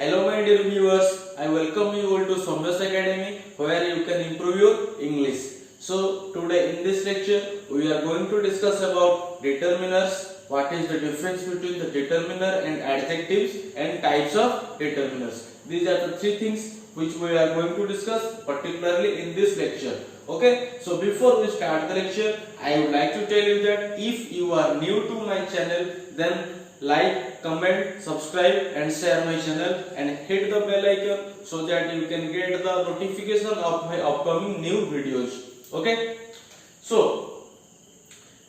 Hello my dear viewers, I welcome you all to Somya's Academy where you can improve your English. So today in this lecture we are going to discuss about determiners, what is the difference between the determiner and adjectives and types of determiners. These are the three things which we are going to discuss particularly in this lecture. Okay, so before we start the lecture, I would like to tell you that if you are new to my channel, then like, comment, subscribe and share my channel and hit the bell icon so that you can get the notification of my upcoming new videos. Okay, so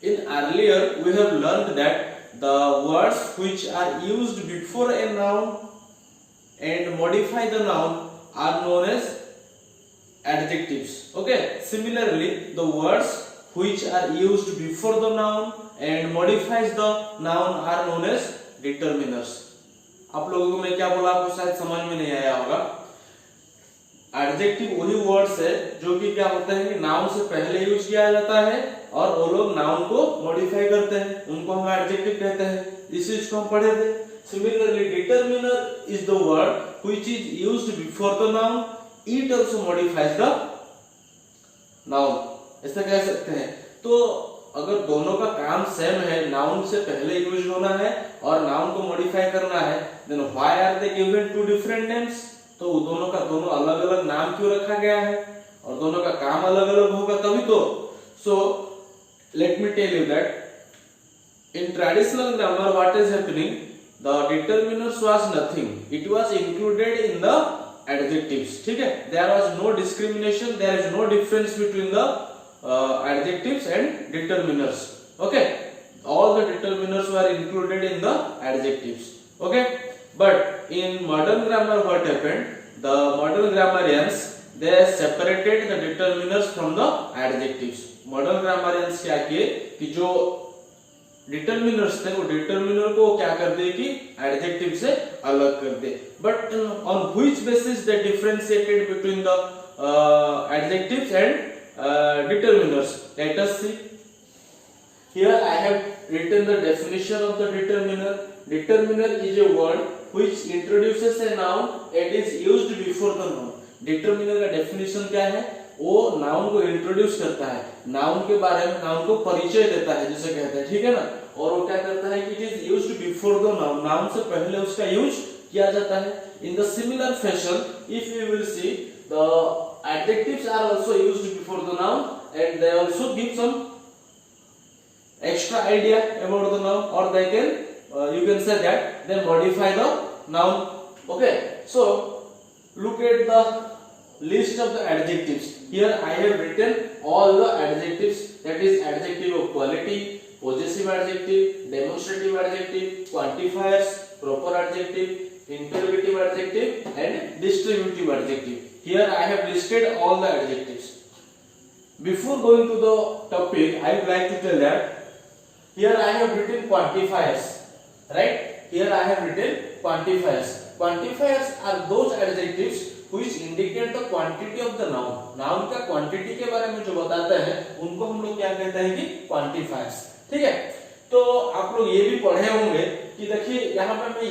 in earlier we have learned that the words which are used before a noun and modify the noun are known as adjectives. Okay, similarly the words which are used before the noun and modifies the noun are known as determiners. आप लोगों को मैं क्या बोला आपको शायद समझ में नहीं आया होगा. एडजेक्टिव वही वर्ड्स है जो कि क्या होता है कि नाउन से पहले यूज किया जाता है और वो लोग नाउन को मॉडिफाई करते हैं, उनको हम एडजेक्टिव कहते हैं. इस चीज को हम पढ़े थे. Similarly determiner is the word which is used before the noun, it also modifies the noun. ऐसा कह सकते हैं. तो अगर दोनों का काम सेम है, नाउन से पहले यूज होना है और नाउन को मॉडिफाई करना है, then why are they given two different names. तो दोनों का दोनों अलग अलग नाम क्यों रखा गया है और दोनों का काम अलग अलग होगा तभी तो. So let me tell you that in traditional grammar what is happening, the determiners was nothing, it was included in the adjectives. ठीक है, there was no discrimination, there is no difference between the adjectives and determiners. Okay, all the determiners were included in the adjectives. Okay, but in modern grammar what happened, the modern grammarians they separated the determiners from the adjectives. modern grammarians क्या किए कि जो determiners थे वो determiner को क्या कर दे कि एडजेक्टिव से अलग कर दे. But on which basis they differentiated between the adjectives and determiners. Let us see. Here I have written the definition of the determiner. Determiner is a word which introduces a noun and is used before the noun. Determiner का definition क्या है? वो noun को introduce करता है, noun के बारे में नाउन को परिचय देता है जिसे कहते हैं. ठीक है ना. और वो क्या करता है कि it is used before the noun, noun से पहले उसका यूज किया जाता है. In the similar fashion if you will see the adjectives are also used before the noun and they also give some extra idea about the noun or they can you can say that they modify the noun. Okay, so look at the list of the adjectives. Here I have written all the adjectives, that is adjective of quality, possessive adjective, demonstrative adjective, quantifiers, proper adjective, interrogative adjective and distributive adjective. Here I have listed all the adjectives. Before going to the topic, I would like to tell that here I have written quantifiers, right? Here I have written quantifiers. Quantifiers are those adjectives which indicate the quantity of the noun. Noun का quantity के बारे में जो बताते हैं उनको हम लोग क्या कहते हैं कि quantifiers. ठीक है. तो आप लोग ये भी पढ़े होंगे कि देखिए यहाँ पे मैं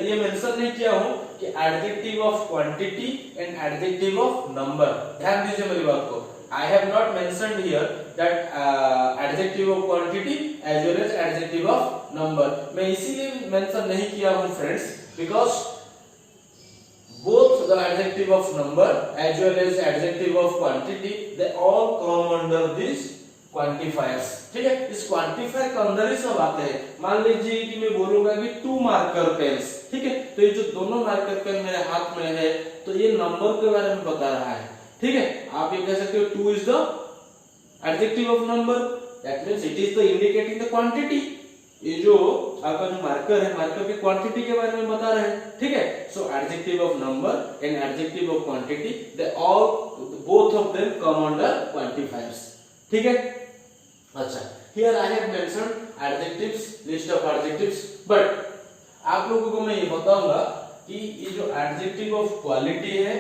ये मेंशन नहीं किया हूँ कि adjective of quantity and adjective of number. ध्यान दीजिए मेरी बात को. I have not mentioned here that adjective of quantity as well as adjective of number. मैं इसीलिए mention नहीं किया हूँ friends because both the adjective of number as well as adjective of quantity they all come under these quantifiers. ठीक है. इस quantifier के अंदर ही सब आते हैं. मान लीजिए कि मैं बोलूंगा कि 2 मार्कर पेन्स. ठीक है. तो ये जो दोनों मार्कर पेन मेरे हाथ में है तो ये नंबर के बारे में बता रहा है. ठीक है. आप ये कह सकते हो 2 is the adjective of number, that means it is the indicating the quantity. ये जो आपका जो मार्कर है, मार्कर की क्वांटिटी के बारे में बता रहे हैं. ठीक है. So adjective of number and adjective of quantity they all both of them come under quantifiers. ठीक है. अच्छा, here I have mentioned adjectives, list of adjectives, but आप लोगों को मैं ये बताऊंगा कि ये जो एडजेक्टिव ऑफ क्वालिटी है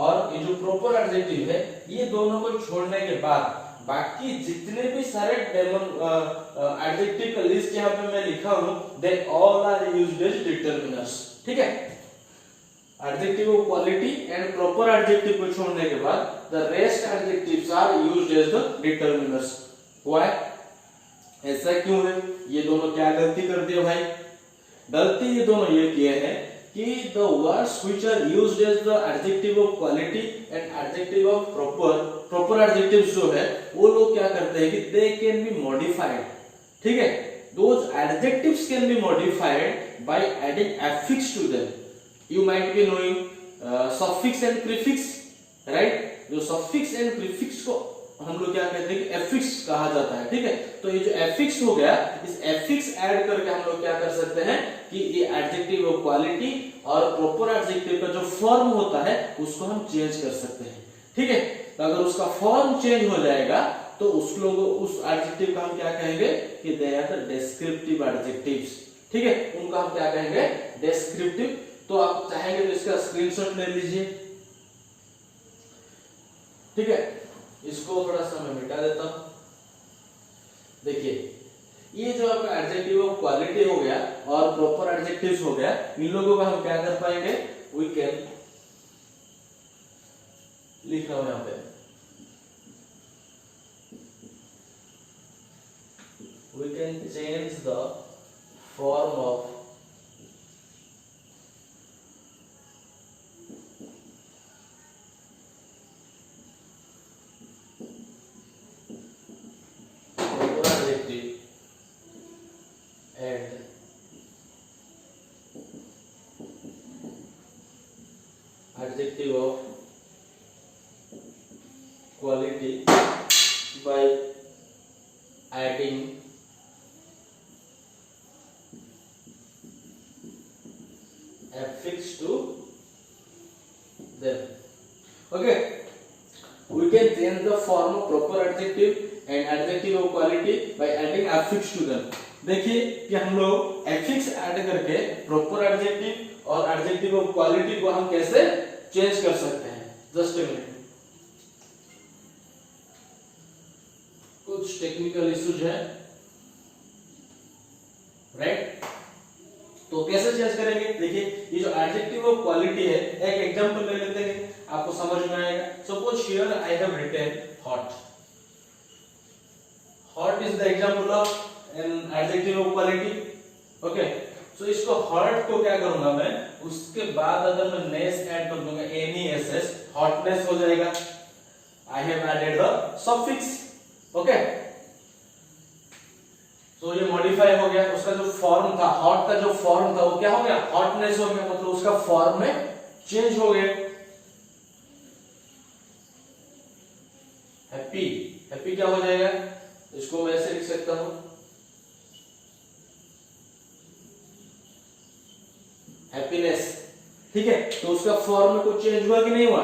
और ये जो प्रॉपर एडजेक्टिव है ये दोनों को छोड़ने के बाद बाकी जितने भी सारे एडजेक्टिव का लिस्ट यहाँ पे मैं लिखा हूँ, they all are used as determiners. ठीक है. Adjective of quality and proper adjective को छोड़ने के बाद the rest adjectives are used as the determiners. Why? ऐसा क्यों है? ये दोनों क्या गलती कर दिए भाई? गलती ये दोनों ये किए हैं कि the words which are used as the adjective of quality and adjective of proper adjectives जो है वो लोग क्या करते हैं कि they can be modified, ठीक है? Those adjectives can be modified by adding affix to them. You might be knowing suffix and prefix, right? जो suffix and prefix को हम लोग क्या कहते हैं कि एफिक्स कहा जाता है, ठीक है? तो ये जो एफिक्स हो गया, इस एफिक्स ऐड करके हम लोग क्या कर सकते हैं कि ये एडजेक्टिव ऑफ क्वालिटी और प्रॉपर एडजेक्टिव का जो फॉर्म होता है उसको हम चेंज कर सकते हैं, ठीक है? तो अगर उसका फॉर्म चेंज हो जाएगा तो उस एडजेक्टिव का हम क्या कहेंगे कि they are the descriptive adjectives, ठीक है? उनका हम क्या कहेंगे? डिस्क्रिप्टिव। तो आप चाहेंगे तो इसका स्क्रीनशॉट ले लीजिए, ठीक है? इसको थोड़ा सा मैं मिटा देता हूं। देखिए ये जो आपका एडजेक्टिव ऑफ क्वालिटी हो गया और प्रॉपर एडजेक्टिव्स हो गया, इन लोगों का हम क्या कर पाएंगे? वी कैन लिख रहा हूं यहां पे, we can change the form of and adjective of quality by adding affix to them. Okay, we can change the form of proper adjective and adjective of quality by adding affix to them. देखिए कि हम लोग affix add करके proper adjective और adjective of quality को हम कैसे change कर सकते हैं। जस्ट अ मिनट, कुछ टेक्निकल इश्यूज है, राइट? तो कैसे चेंज करेंगे? देखिए ये जो एडजेक्टिव ऑफ क्वालिटी है, एक एग्जांपल ले लेते हैं, आपको समझ में आएगा। Suppose here I have written hot. Hot is the example of an adjective of quality. Okay, so इसको हॉट को क्या करूंगा मैं, उसके बाद अगर मैं नेस ऐड कर दूंगा, NESS, हॉटनेस हो जाएगा। I have added the suffix. Okay, तो ये मॉडिफाई हो गया। उसका जो फॉर्म था, हॉट का जो फॉर्म था वो क्या हो गया? हॉटनेस हो गया, मतलब उसका फॉर्म में चेंज हो गया। हैप्पी, हैप्पी क्या हो जाएगा? इसको मैं ऐसे लिख सकता हूं, हैप्पीनेस, ठीक है? तो उसका फॉर्म में कुछ चेंज हुआ कि नहीं हुआ?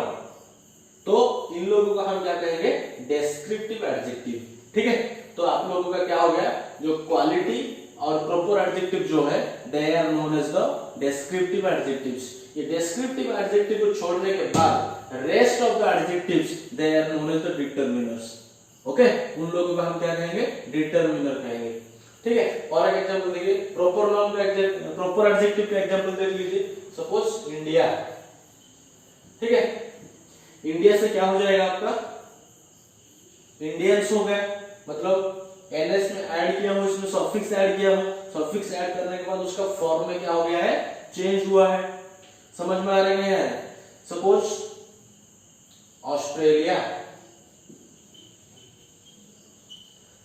तो इन लोगों का हम क्या कहेंगे? डिस्क्रिप्टिव एडजेक्टिव, ठीक है? तो आप लोगों का क्या हो गया? जो क्वालिटी और प्रॉपर एडजेक्टिव जो है, they are known as the descriptive adjectives. ये डिस्क्रिप्टिव एडजेक्टिव को छोड़ने के बाद rest of the adjectives they are known as the determiners. Okay, उन लोगों को हम क्या कहेंगे? डिटरमिनर कहेंगे, ठीक है? और एक एग्जांपल देखिए, प्रॉपर नाउन का प्रॉपर एडजेक्टिव का एग्जांपल देख लीजिए। सपोज इंडिया, ठीक है? इंडिया से क्या हो जाएगा आपका? इंडियंस हो गया, मतलब NS में ऐड किया हो, इसमें सफिक्स ऐड किया हो, सफिक्स ऐड करने के बाद उसका फॉर्म में क्या हो गया है? चेंज हुआ है। समझ में आ रहे हैं? सपोज ऑस्ट्रेलिया,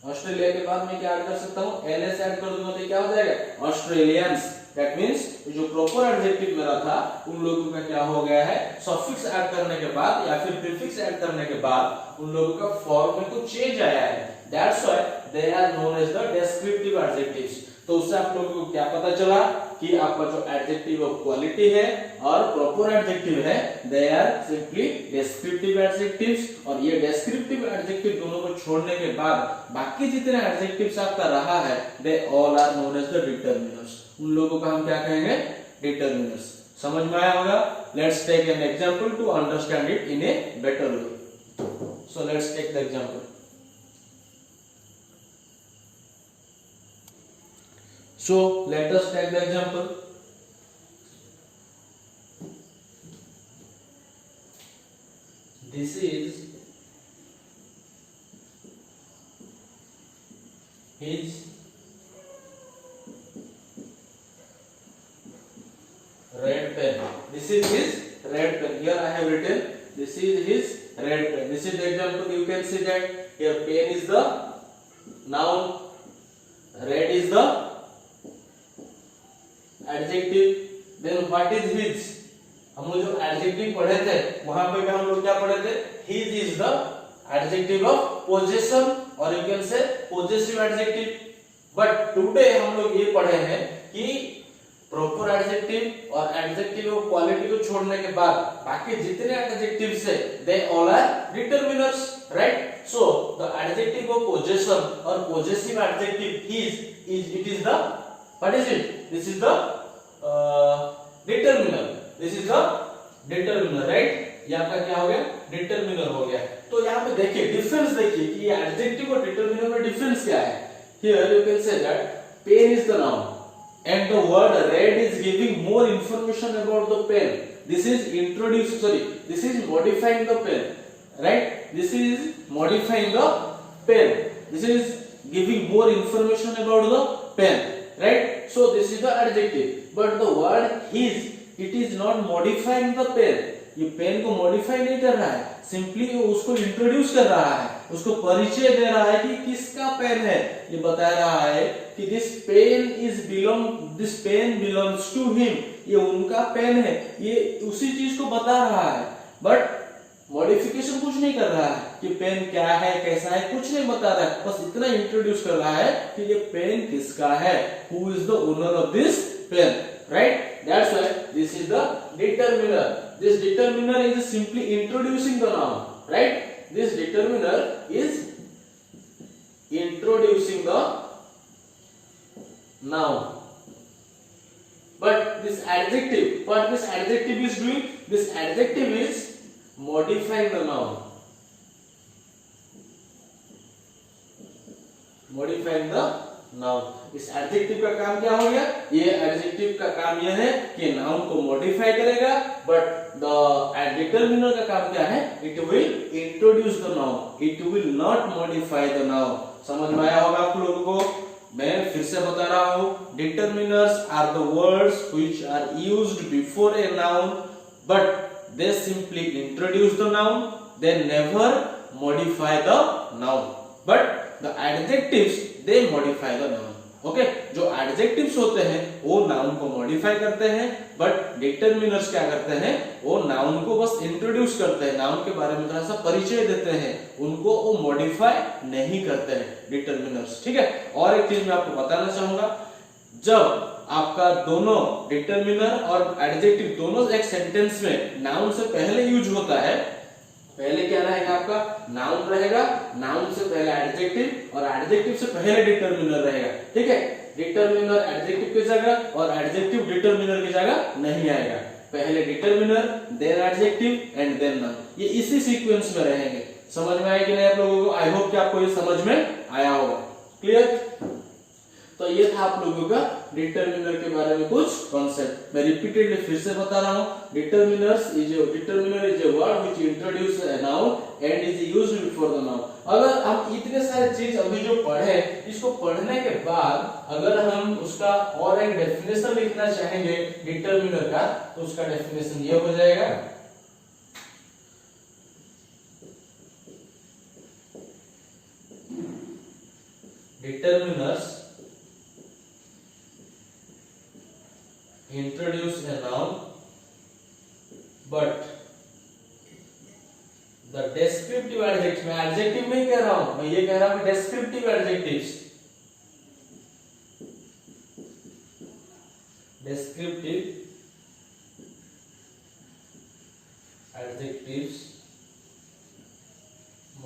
ऑस्ट्रेलिया के बाद मैं क्या ऐड कर सकता हूं? NS ऐड कर दूंगा तो क्या हो जाएगा? ऑस्ट्रेलियंस। दैट मींस जो प्रॉपर एडजेक्टिव मेरा था उन लोगों का क्या हो गया है? सफिक्स ऐड करने के बाद या फिर प्रीफिक्स ऐड करने के बाद उन लोगों का फॉर्म में कुछ चेंज आया है। That's why they are known as the descriptive adjectives. तो उससे आप लोगों को क्या पता चला कि आपका जो एडजेक्टिव ऑफ क्वालिटी है और प्रॉपर एडजेक्टिव है, they are simply descriptive adjectives. और ये डिस्क्रिप्टिव एडजेक्टिव दोनों को छोड़ने के बाद बाकी जितने एडजेक्टिव्स आपका रहा है, they all are known as the determiners. उन लोगों को हम क्या कहेंगे? डिटरमिनर्स। समझ में आया होगा? Let's take an example to understand it in a better way. So let's take the example. So let us take the example. this is his red pen. This is his red pen. Here I have written this is his red pen. This is the example. You can see that here pen is the noun, red is the adjective. Then what is his? हम लोग जो adjective पढ़े थे वहां पे भी हम लोग क्या पढ़े थे? His is the adjective of possession or you can say possessive adjective. But today हम लोग ये पढ़े हैं कि प्रॉपर एडजेक्टिव और एडजेक्टिव ऑफ क्वालिटी को छोड़ने के बाद बाकी जितने एडजेक्टिव्स है they all are determiners, right? So the adjective of possession और possessive adjective is it is the what is it? This is the determiner. This is the determiner, right? ये आपका क्या हो गया? डिटरमिनर हो गया. तो यहाँ पे देखिए डिफरेंस, देखिए कि ये एडजेक्टिव और डिटरमिनर में डिफरेंस क्या है. Here you can say that pain is the noun and the word red is giving more information about the pen. This is this is modifying the pen, right? This is modifying the pen. This is giving more information about the pen, right? So this is the adjective, but the word his, it is not modifying the pen. ये pen को modify नहीं कर रहा है, simply उसको introduce कर रहा है, उसको परिचय दे रहा है कि किसका पेन है. ये बता रहा है कि this pen belongs to him, ये उनका पेन है, ये उसी चीज को बता रहा है. बट मॉडिफिकेशन कुछ नहीं कर रहा है कि पेन क्या है कैसा है, कुछ नहीं बता रहा है, बस इतना इंट्रोड्यूस कर रहा है कि ये पेन किसका है, who is the owner of this pen, right? That's why this is the determiner. This determiner is simply introducing the noun, right? This determiner is introducing the noun. But this adjective, what this adjective is doing? This adjective is modifying the noun. Modifying the noun. इस adjective का काम क्या हो गया? ये adjective का काम यह है कि नाउन को मॉडिफाई करेगा, बट द डिटरमिनर का काम क्या है? It will introduce the noun, it will not modify the noun. समझ में आया होगा आप लोगों को? मैं फिर से बता रहा हूं, determiners are the words which are used before a noun but they simply introduce the noun, they never modify the noun. But the adjectives they modify the noun. Okay, जो एडजेक्टिव्स होते हैं वो नाउन को modify करते हैं, but determiners क्या करते हैं? वो नाउन को बस इंट्रोड्यूस करते हैं, नाउन के बारे में थोड़ा सा परिचय देते हैं, उनको वो मॉडिफाई नहीं करते हैं डिटरमिनर्स. ठीक है. और एक चीज मैं आपको बताना चाहूंगा, जब आपका दोनों डिटरमिनर और एडजेक्टिव दोनों एक सेंटेंस में नाउन से पहले यूज होता है, पहले क्या रहेगा? आपका नाउन रहेगा, नाउन से पहले एडजेक्टिव और एडजेक्टिव से पहले डिटरमिनर रहेगा. ठीक है. डिटरमिनर एडजेक्टिव की जगह और एडजेक्टिव डिटरमिनर की जगह नहीं आएगा. पहले determiner, then adjective and then noun. ये इसी सीक्वेंस में रहेंगे. समझ में आया कि नहीं आप लोगों को? आई होप कि आपको ये समझ में आया होगा. क्लियर? तो ये था आप लोगों का डिटरमिनर के बारे में कुछ कॉन्सेप्ट. मैं रिपीटेडली फिर से बता रहा हूं, determiner is a word which introduce a noun and is used before the noun. अगर हम इतने सारे चीज अभी जो पढ़े, इसको पढ़ने के बाद अगर हम उसका और एक डेफिनेशन लिखना चाहेंगे डिटरमिनर का, तो उसका डेफिनेशन ये हो जाएगा. Determiners introduce a noun but the descriptive adjective, मैं adjective नहीं कह रहा हूं, मैं ये कह रहा हूं descriptive adjectives, descriptive adjectives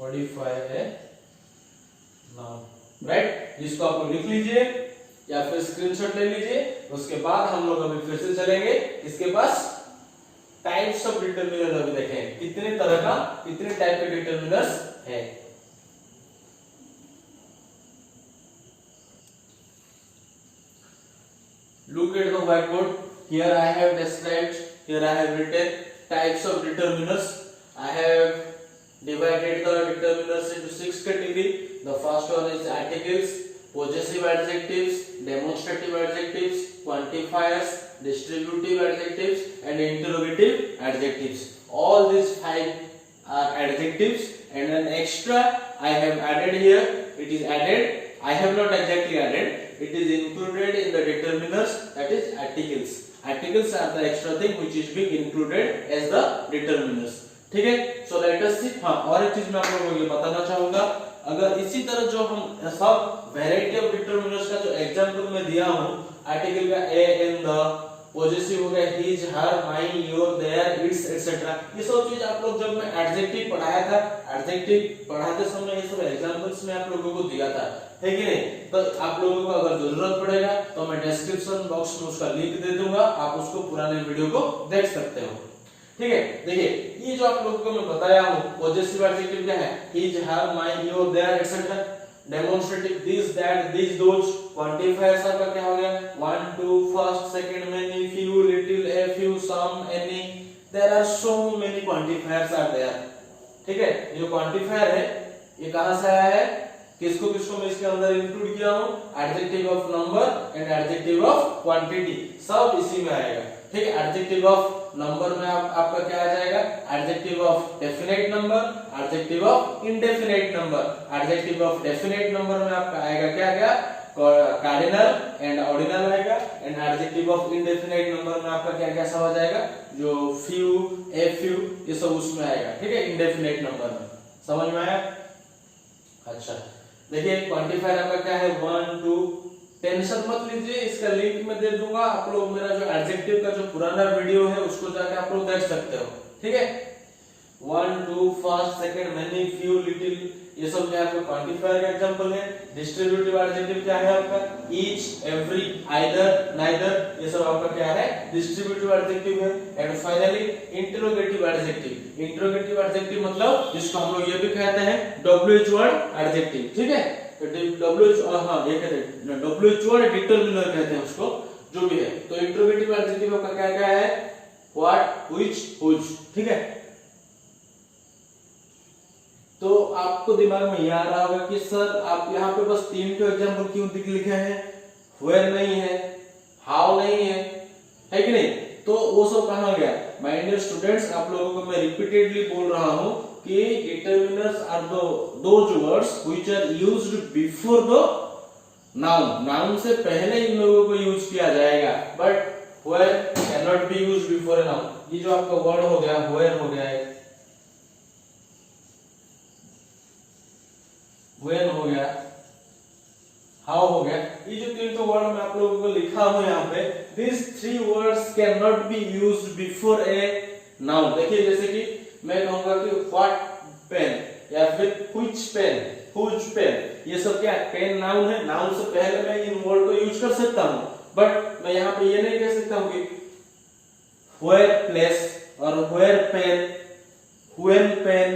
modify a noun, right? इसको आप लोग लिख लीजिए या फिर स्क्रीनशॉट ले लीजिए. उसके बाद हम लोग अभी फिर से चलेंगे इसके पास टाइप्स ऑफ डिटरमिनर. अभी देखें कितने तरह का, कितने टाइप के डिटरमिनर्स है. Look at the whiteboard. Here I have described, here I have written types of determiners. I have divided the determiners into 6 categories. The first one is articles, possessive adjectives, demonstrative adjectives, quantifiers, distributive adjectives, and interrogative adjectives. All these 5 are adjectives, and an extra I have added here. It is added. I have not exactly added. It is included in the determiners, that is articles. Articles are the extra thing which is being included as the determiners. ठीक है, so let us see. हाँ, और एक चीज मैं आप लोगों को ये बताना चाहूंगा, अगर इसी तरह जो हम सब वैरायटी ऑफ डिटरमिनर्स का जो एग्जांपल मैं दिया हूँ, आर्टिकल का ए एन द, पॉजिटिव हो गया his her mine your their its etcetera, ये सब चीज आप लोग जब मैं एडजेक्टिव पढ़ाया था, एडजेक्टिव पढ़ाते समय ये सब एग्जांपल्स में आप लोगों को दिया था, है कि नहीं? तो आप लोगों को अगर जरूरत पड़ेगा तो मैं डिस्क्रिप्शन बॉक्स में उसका लिंक दे दूंगा, आप उसको पुराने वीडियो को देख सकते हो। ठीक है, देखिए ये जो आप लोगों को मैं बताया हूँ, पॉजिटिव एडजेक्टिव क्या है? His her mine your their etcetera, demonstrative this that this those, quantifiers आपका क्या हो गया? 1 2 first second many few little a few some any, there are so many quantifiers are there. ठीक है, ये जो क्वांटिफायर है ये कहां से आया है, किसको किसको मैं इसके अंदर इंक्लूड किया हूं? Adjective of number and adjective of quantity, सब इसी में आएगा। ठीक है, एडजेक्टिव ऑफ नंबर में आपका क्या आ जाएगा? Adjective of definite number, adjective of indefinite number. Adjective of definite number में आपका आएगा क्या क्या? कार्डिनल एंड ऑर्डिनल आएगा, and adjective of indefinite number में आपका क्या क्या सब आ जाएगा? जो फ्यू, ए फ्यू, ये सब उसमें आएगा। ठीक है, इंडेफिनेट नंबर में, समझ में आया? अच्छा, देखिए क्वांटिफायर आपका क्या है? 1 2, टेंशन मत लीजिए, इसका लिंक मैं दे दूंगा, आप लोग मेरा जो एडजेक्टिव का जो पुराना वीडियो है उसको जाके आप लोग देख सकते हो। ठीक है, 1 2 first second many few little, ये सब क्या आपका क्वांटिफायर का एग्जांपल है। डिस्ट्रीब्यूटिव एडजेक्टिव क्या है आपका? ईच, एवरी, आइदर, नाइदर, ये सब आपका क्या है? डिस्ट्रीब्यूटिव एडजेक्टिव है। And finally interrogative adjective. Interrogative adjective मतलब जिसको हम लोग ये भी कहते हैं WH वर्ड एडजेक्टिव। ठीक है, तो WH, हाँ ये कहते हैं WH वर्ड डिटरमिनर कहते हैं उसको, जो भी है। तो इंटरोगेटिव एडजेक्टिव आपका क्या क्या है? What, which, whose. ठीक है, तो आपको दिमाग में ये आ रहा होगा कि सर आप यहाँ पे बस 3 तो एग्जांपल क्यों लिखे हैं? वेयर नहीं है, हाउ नहीं है कि नहीं? तो वो सब कहाँ गया? माय डियर स्टूडेंट्स, आप लोगों को मैं रिपीटेडली बोल रहा हूँ कि determiners are those words which are used before the noun. Noun से पहले इन लोगों को यूज किया जाएगा, but where can not be used before a noun. ये जो आपका वर्ड हो गया, वेयर हो गया, when हो गया, how हो गया, ये जो 3 तो वर्ड मैं आप लोगों को लिखा हूं यहाँ पे, these 3 words cannot be used before a noun। देखिए जैसे कि मैं कहूंगा कि what pen या फिर which pen, whose pen, ये सब क्या पेन नाउन है। नाउन से पहले मैं इन वर्ड को यूज कर सकता हूँ, बट मैं यहाँ पे ये नहीं कह सकता हूँ कि where place और where pen, when pen,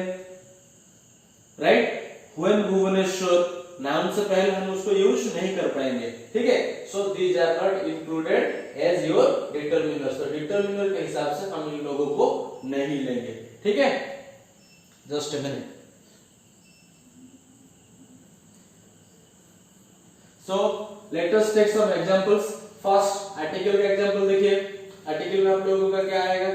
right? when Bhubaneswar, noun से पहले हम उसको यूज नहीं कर पाएंगे। ठीक है, so these are not included as your determiners. तो डिटरमिनर के हिसाब से हम इन लोगों को नहीं लेंगे। ठीक है, just a minute. So let us take some examples. First article का एग्जांपल देखिए। आर्टिकल में आप लोगों का क्या आएगा?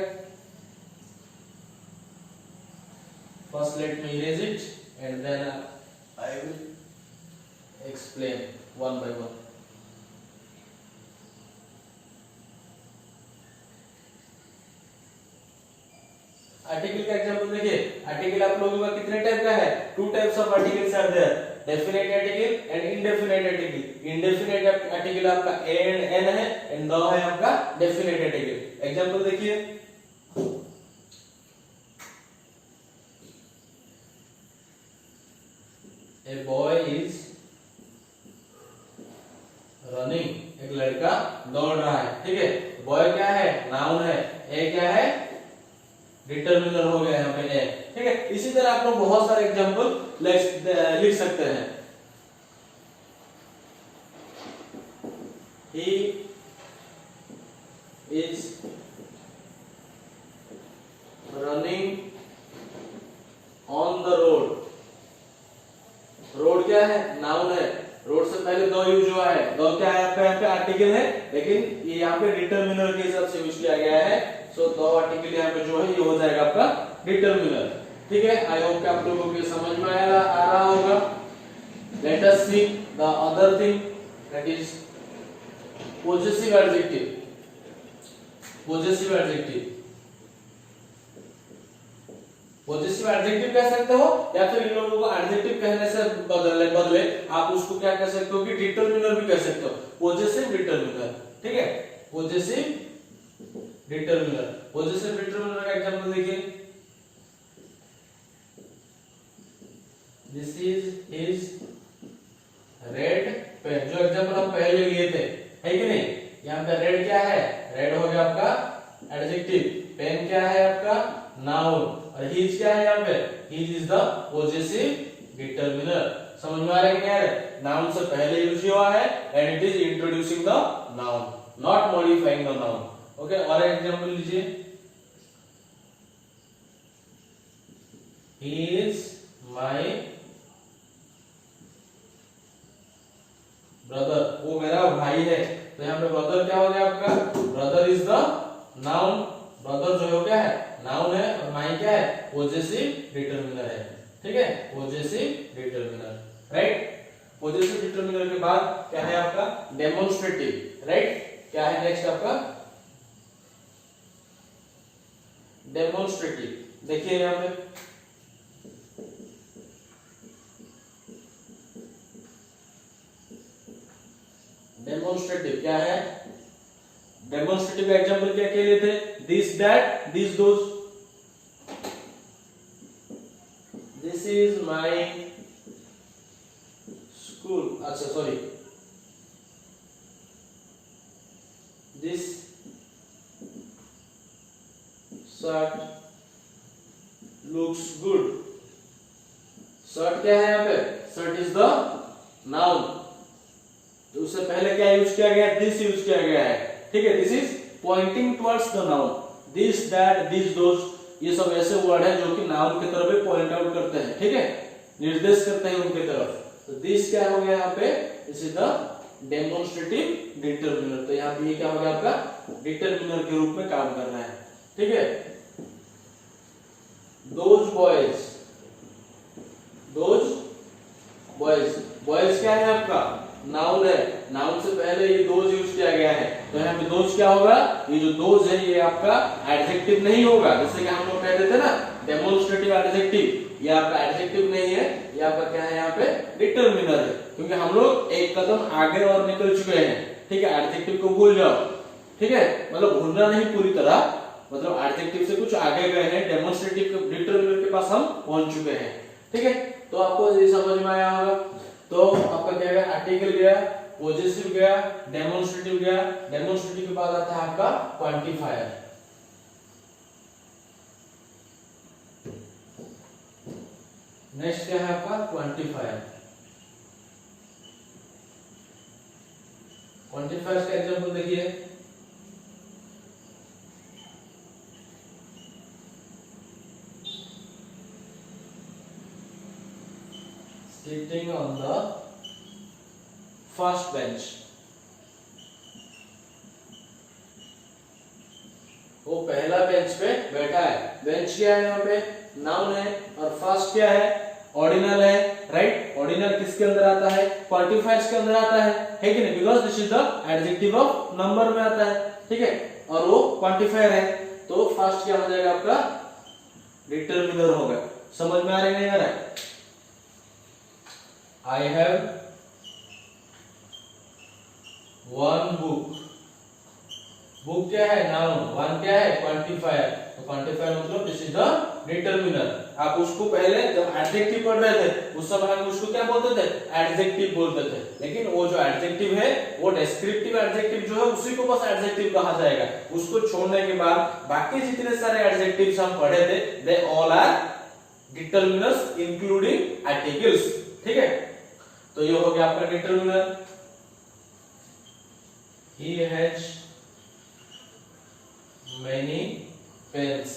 फर्स्ट लेट मी इरेज इट and then I will explain one by one. Article का एग्जांपल देखिए। आर्टिकल आप लोगों का कितने टाइप का है? 2 types of articles are there, definite article and indefinite article. Indefinite article आपका ए एंड एन है, एंड द है आपका डेफिनेट आर्टिकल। एग्जांपल देखिए, A boy is running, एक लड़का दौड़ रहा है। ठीक है, बॉय क्या है? नाउन है, ए क्या है? डिटरमिनर हो गया यहाँ पे ए। ठीक है, इसी तरह आप लोग बहुत सारे एग्जांपल लिख सकते हैं। He is running on article है, लेकिन ये यहाँ पे डिटरमिनर के हिसाब से यूज किया गया है। सो द आर्टिकल यहाँ पे जो है ये हो जाएगा आपका डिटरमिनर। ठीक है, आई होप कि आप लोगों को समझ में आ रहा होगा। Late us see the other thing, that is possessive adjective। possessive adjective, possessive adjective कह सकते हो, या फिर इन लोगों को adjective कहने से बदले आप उसको क्या कह सकते हो कि determiner भी कह सकते हो, possessive determiner। ठीक है, possessive determiner। possessive determiner का एग्जांपल देखिए, this is his red pen, जो एग्जांपल हम पहले लिए थे, है कि नहीं। यहाँ पे रेड क्या है, रेड हो गया आपका एडजेक्टिव, पेन क्या है आपका नाउन, और हीज क्या है यहाँ पे, his is the possessive determiner. समझ में आ रहा है कि नहीं आ रहा है, नाउन से पहले यूज हुआ है and it is introducing the noun, not modifying the noun. Okay, और एग्जांपल लीजिए, ही इज माय ब्रदर, वो मेरा भाई है। तो यहाँ पे ब्रदर क्या हो गया आपका, brother is the noun, brother जो है क्या है नाउन है, और माई क्या है पोजेसिव डिटरमिनर है। ठीक है, possessive determiner, right. Possessive determiner के बाद क्या है आपका डेमोन्स्ट्रेटिव, राइट। क्या है नेक्स्ट आपका डेमोन्स्ट्रेटिव। देखिए यहाँ पे डेमोन्स्ट्रेटिव क्या है, डेमोन्स्ट्रेटिव एग्जांपल क्या के लिए थे, this that this those, this is my school, अच्छा sorry, this shirt looks good. Shirt क्या है यहाँ पे, शर्ट इज द नाउन, तो उससे पहले क्या यूज किया गया, दिस यूज किया गया है। ठीक है, this is pointing towards the noun, this that this those, ये सब ऐसे वर्ड है जो कि नाउन की तरफ पॉइंट आउट करते हैं। ठीक है, निर्देश करते हैं उनकी तरफ। तो दिस क्या हो गया यहाँ पे, this is the demonstrative determiner. तो यहाँ पे ये क्या हो गया आपका डिटरमिनर के रूप में काम कर रहा है। ठीक है, those boys, those boys, boys क्या है आपका नाउन है, नाउन से पहले ये दोज यूज किया गया है। तो यहाँ पे दोज क्या होगा, ये जो दोज है ये आपका एडजेक्टिव नहीं होगा, जैसे कि हम लोग कहते थे ना डेमोन्स्ट्रेटिव एडजेक्टिव, ये आपका एडजेक्टिव नहीं है, ये आपका क्या है यहाँ पे डिटरमिनर है, क्योंकि हम लोग एक कदम आगे और निकल चुके हैं। ठीक है, एडजेक्टिव को भूल जाओ। ठीक है, मतलब भूलना नहीं पूरी तरह, मतलब एडजेक्टिव से कुछ आगे गए हैं, डेमोन्स्ट्रेटिव डिटरमिनर के पास हम पहुंच चुके हैं। ठीक है, तो आपको ये समझ में आया होगा। तो आपका क्या गया, आर्टिकल गया, पोजेसिव गया, डेमोन्स्ट्रेटिव गया, डेमोन्स्ट्रेटिव के बाद आता है आपका क्वांटिफायर। नेक्स्ट क्या है आपका क्वांटिफायर। क्वांटिफायर्स का एग्जांपल देखिए, sitting on the first bench, वो पहला बेंच पे बैठा है। बेंच क्या है यहाँ पे नाउन है, और फर्स्ट क्या है ऑर्डिनल है, राइट। ऑर्डिनल किसके अंदर आता है, क्वांटिफायर्स के अंदर आता है कि नहीं, because this is the adjective of number में आता है। ठीक है, और वो क्वांटिफायर है, तो फर्स्ट क्या हो जाएगा आपका डिटरमिनर होगा। समझ में आ रहा है नहीं आ रहा है। I have one book, book क्या है नाउन, वन क्या है क्वांटिफायर, तो क्वांटिफायर मतलब दिस इज द डिटरमिनर। आप उसको पहले जब एडजेक्टिव पढ़ रहे थे उस समय हम उसको क्या बोलते थे, एडजेक्टिव बोलते थे, लेकिन वो जो एडजेक्टिव है वो डेस्क्रिप्टिव एडजेक्टिव जो है उसी को बस एडजेक्टिव कहा जाएगा। उसको छोड़ने के बाद बाकी जितने सारे एडजेक्टिव्स हम पढ़े थे they all are determiners including articles. ठीक है, तो ये हो गया आपका determiner. He has many pens,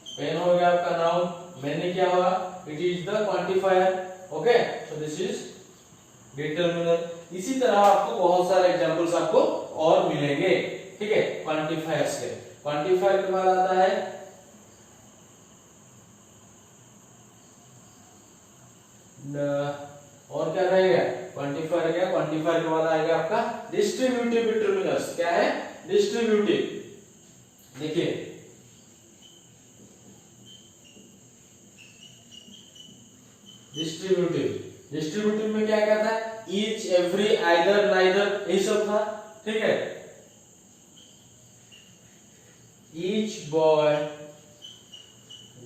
pen हो गया आपका नाउन, many क्या होगा, it is the quantifier. Okay, so this is determiner. इसी तरह आपको बहुत सारे एग्जांपल्स आपको और मिलेंगे, ठीक है, क्वांटिफायर्स के। क्वांटिफायर के बाद आता है और क्या रहेगा, क्वांटिफायर क्या, क्वांटिफायर के बाद आएगा आपका डिस्ट्रीब्यूटिव डिटरमिनर्स। क्या है, डिस्ट्रीब्यूटिव। देखिए डिस्ट्रीब्यूटिव में क्या क्या था, ईच, एवरी, आइदर, नाइदर, यही सब था, ठीक है। ईच बॉय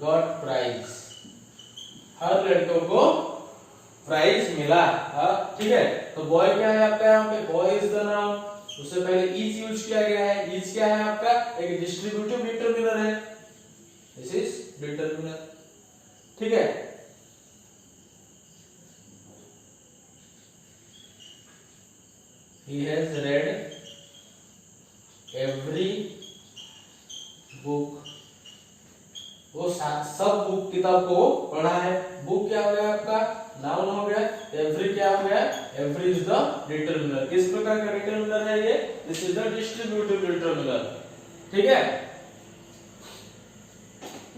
गॉट प्राइज, हर लड़कों को प्राइज मिला, ठीक है। तो बॉय क्या है आपका, यहाँ पे बॉय इज द नाउन, उससे पहले ईच यूज किया गया है। ईच क्या है आपका, एक डिस्ट्रीब्यूटिव डिटरमिनर है, दिस इज डिटरमिनर, ठीक है। He has read every book, वो सब बुक किताब को पढ़ा है। बुक क्या हो गया आपका, नाउन हो गया। एवरी क्या हो गया, एवरी इज द डिटरमिनर। किस प्रकार का डिटरमिनर है ये, this is the distributive determiner, ठीक है।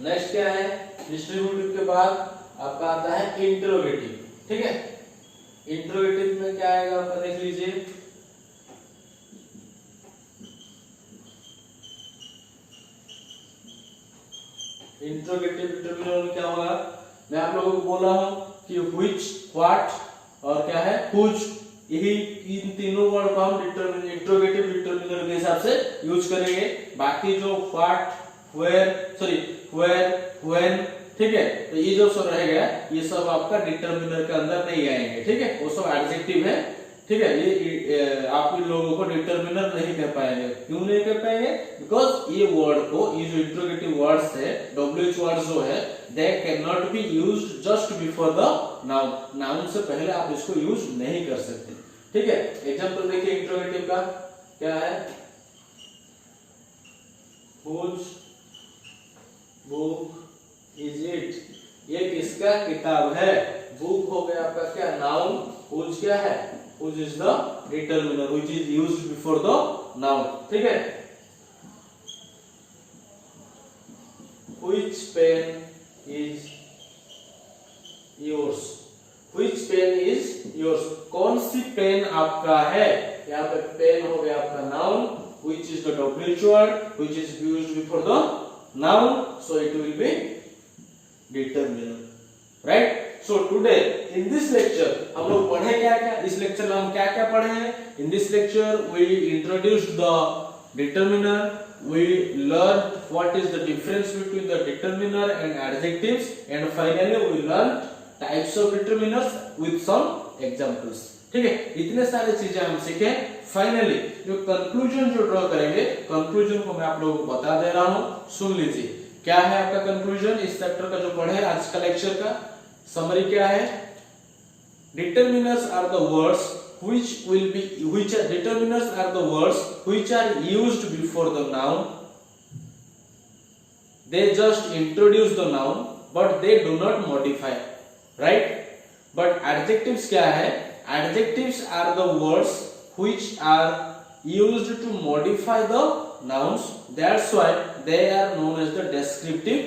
नेक्स्ट क्या है, डिस्ट्रीब्यूटिव के बाद आपका आता है इंट्रोगेटिव, ठीक है। इंट्रोगेटिव में क्या आएगा आपका, देख लीजिए, इंट्रोगेटिव डिटरमिनर में क्या होगा, मैं आप लोगों को बोला हूं कि व्हिच, व्हाट और क्या है, हुज, यही इन तीनों वर्ड को हम इंट्रोगेटिव डिटरमिनर के हिसाब से यूज करेंगे। बाकी जो व्हाट, वेयर, व्हेन, ठीक है, तो ये जो सब रहेगा ये सब आपका डिटरमिनर के अंदर नहीं आएंगे, ठीक है, वो सब एडजेक्टिव है, ठीक है। ये आप इन लोगों को डिटरमिनर नहीं कह पाएंगे। क्यों नहीं कह पाएंगे, बिकॉज ये वर्ड को, ये जो इंट्रोगेटिव वर्ड्स है, WH वर्ड्स जो है, they can not be used just before the noun, noun से पहले आप इसको यूज नहीं कर सकते, ठीक है। एग्जांपल देखिए इंट्रोगेटिव का, क्या है, व्हिच बुक इज इट, ये किसका किताब है। बुक हो गया आपका क्या, नाउन, व्हिच क्या है, which is the determiner which is used before the noun, ठीक है। Which pen is yours, which pen is yours, कौन सी पेन आपका है। यहाँ पे पेन हो गया आपका noun, which is the WH word which is used before the noun, so it will be determiner, right? So today in this lecture हम लोग पढ़े क्या क्या, इस लेक्चर में हम क्या क्या पढ़े हैं। In this lecture we introduced the determiner, we learned what is the difference between the determiner and adjectives, and finally we learned types of determiners with some examples, ठीक है। इतने सारे चीजें हम सीखे। फाइनली जो कंक्लूजन जो ड्रॉ करेंगे, कंक्लूजन को मैं आप लोगों को बता दे रहा हूं, सुन लीजिए। क्या है आपका कंक्लूजन इस चैप्टर का जो पढ़े आज का लेक्चर का समरी क्या है, determiners are the words determiners are the words which are used before the noun, they just introduce the noun but they do not modify, right? But adjectives क्या है, adjectives are the words which are used to modify the nouns, that's why they are known as the descriptive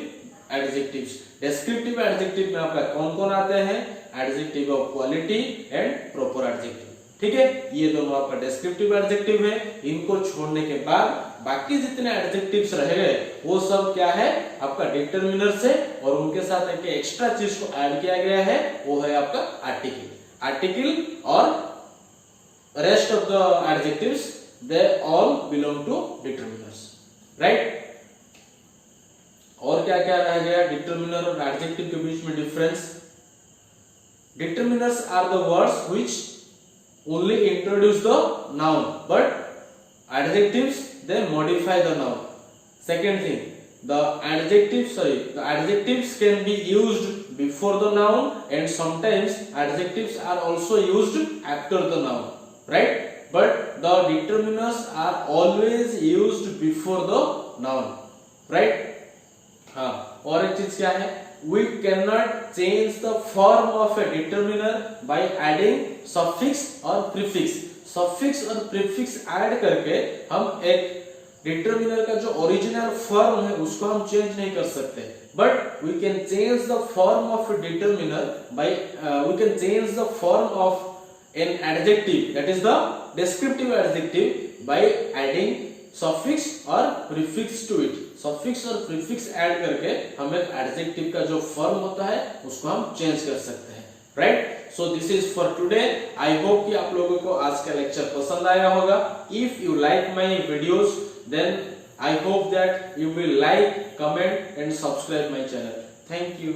adjectives. descriptive adjective में आपका कौन कौन आते हैं, adjective of quality and proper adjective, ठीक है। ये दोनों आपका descriptive adjective है। इनको छोड़ने के बाद बाकी जितने adjectives रह गए वो सब क्या है आपका determiners है, और उनके साथ एक एक्स्ट्रा चीज को ऐड किया गया है, वो है आपका article और rest of the adjectives they all belong to determiners, right? और क्या क्या रह गया डिटरमिनर और एडजेक्टिव के बीच में difference. Determiners are the words which only introduce the noun but adjectives they modify the noun. Second thing, the adjectives can be used before the noun and sometimes adjectives are also used after the noun, right? But the determiners are always used before the noun, right? हाँ, और एक चीज क्या है, we cannot change the form of a determiner by adding suffix or prefix. suffix और prefix add करके हम एक डिटरमिनर का जो ओरिजिनल फॉर्म है उसको हम चेंज नहीं कर सकते, but we can change the form of determiner by we can change the form of an adjective, that is the descriptive adjective, by adding suffix और प्रीफिक्स टू इट. सफिक्स और prefix add करके हम एक adjective का जो form होता है उसको हम चेंज कर सकते हैं, right. So this is for today. I hope कि आप लोगों को आज का लेक्चर पसंद आया होगा. If you like my videos, then I hope that you will like, comment and subscribe my channel. Thank you.